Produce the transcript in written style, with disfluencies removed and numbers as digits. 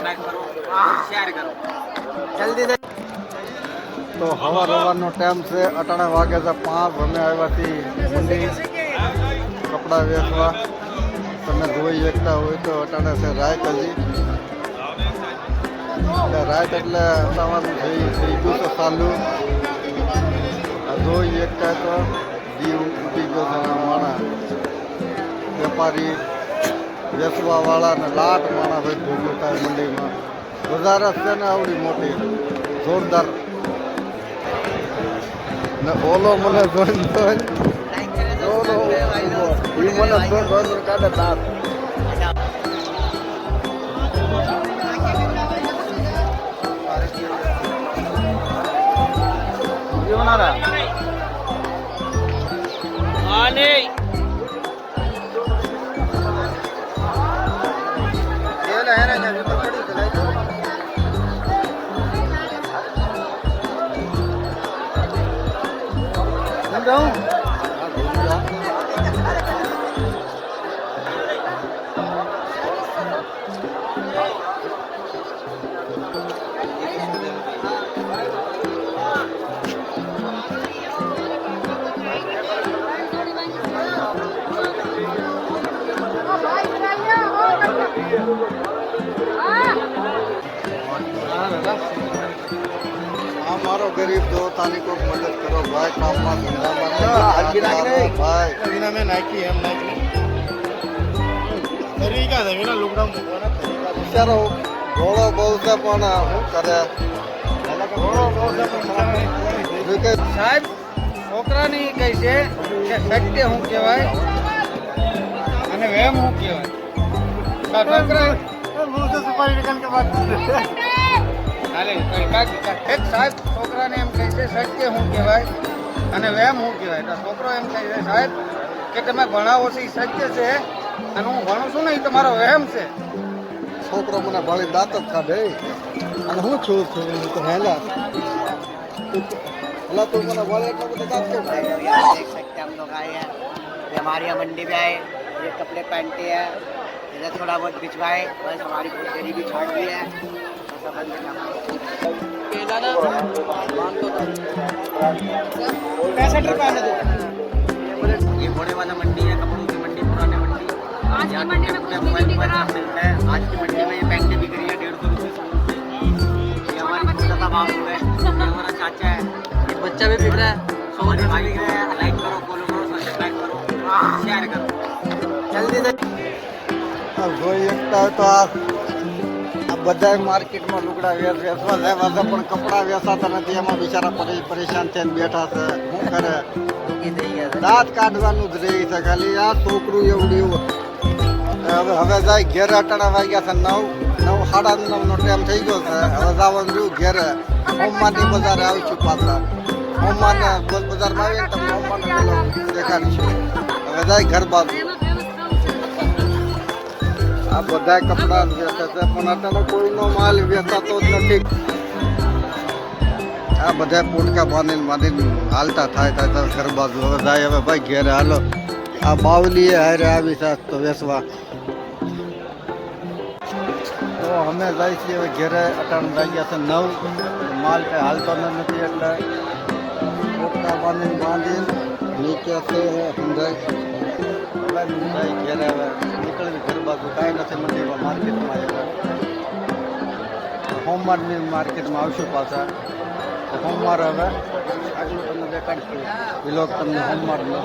Subscribe કરો, share કરો જલ્દી તો હવાનો ટાઈમ છે, અટાણે વાગે છે 5. અમે આવ્યાથી મંડી કપડાં વેચવા. તમે જોઈ શકતા હોય તો અટાણે છે રાત હજી રાત એટલે અટાવાનું થઈ ગયું છે ચાલુ. જોઈ શકતા તો દીવ ઉઠી ગયો છે માણા વેપારી વેચવાવાળા ને લાટ માણસ ભેગું થાય મંડીમાં. બજાર છે ને આવડી મોટી જોરદાર. ને ઓલો મને જોઈને ઓલો એ મને જોઈને કાઢે દાંત. મારો ગરીબ જો તાની કોક મદદ કરો ભાઈ, કામમાં ધંધામાં ભાઈ મેં નાખી એમ નાખી તરીકા છે વિના લુગડા મૂકવાના તરીકા. બિચારો ઘોડો બહુ છે પણ શું કરે ઘોડો બહુ છે. સાહેબ છોકરાની કઈ છે કે સત્ય શું કહેવાય અને વેમ શું કહેવાય. સાહેબ છોકરાને એમ કહે છે સત્ય શું કહેવાય અને વેમ શું કહેવાય. તો છોકરો એમ કહે છે સાહેબ કે તમે ભણાવો છો એ સત્ય છે અને હું ભણું છું ને એ તમારો વહેમ છે. છોકરો મને ભણી દાંત જ કાઢે અને હું છું તો હેલા हेला तो मैंने बोले तो बता दो। देख सकते हैं हम लोग आए हैं, ये हमारे यहाँ मंडी में आए, ये कपड़े पहनते हैं, इधर थोड़ा बहुत बिछवाए, बस हमारी बहुत गरीबी छाट दी है। 65 रुपये आने दो। ये घोड़े वाला मंडी है, कपड़ों की मंडी, पुराने मंडी। आज की मंडी में कुछ मोबाइल मिलता है। आज की मंडी में ये पैंटे बिक रही है 150 रुपये। ये हमारी बच्चा का बाबू है, हमारा चाचा है, ये बच्चा भी बिक रहा है। भाई बिक रहा है, लाइक करो, फॉलो करो, सब्सक्राइब करो, शेयर करो जल्दी से। જોઈ શકતા હોય તો આ બધા માર્કેટમાં લુગડા વેચવા જાય પણ કપડા વેચાતા નથી. એમાં બિચારા પરેશાન થઈને બેઠા છે. શું કરે દાંત કાઢવાનું જ રહી છે ખાલી. આ છોકરું એવડું હવે જાય ઘેરે. અટાણા વાગ્યા છે 9, 9:30 નો ટાઈમ થઈ ગયો છે. હવે જવાનું રહ્યું ઘેરે. હોમમાની બજારે આવીશું પાછા. હોમમાને બજારમાં આવીને તમને હોમમાને દેખાડીશું. હવે જાય ઘર બાજુ. આ બધા કપડા વેચે છે પણ અત્યારે કોઈનો માલ વેચાતો જ નથી. આ બધા પોટકા બાંધીને હાલતા થાય ઘર બાજુ. હવે જાય હવે ભાઈ ઘેરે હાલો. આ બાવલીએ હારે આવી છે તો વેચવા. તો અમે જાય છીએ હવે ઘેરે. અટાણ વાગ્યા છે 9. માલ કંઈ હાલતો નથી એટલે પોટકા બાંધીને નીચે છે સમજાય. ઘેરે હવે નીકળવી ઘર બાજુ. કાંઈ નથી મંદિરમાં માર્કેટમાં. હોમવારની માર્કેટમાં આવશું પાછા. હોમવાર હવે આટલું તમને દેખાડશું વિલોક તમને હોમવારનો.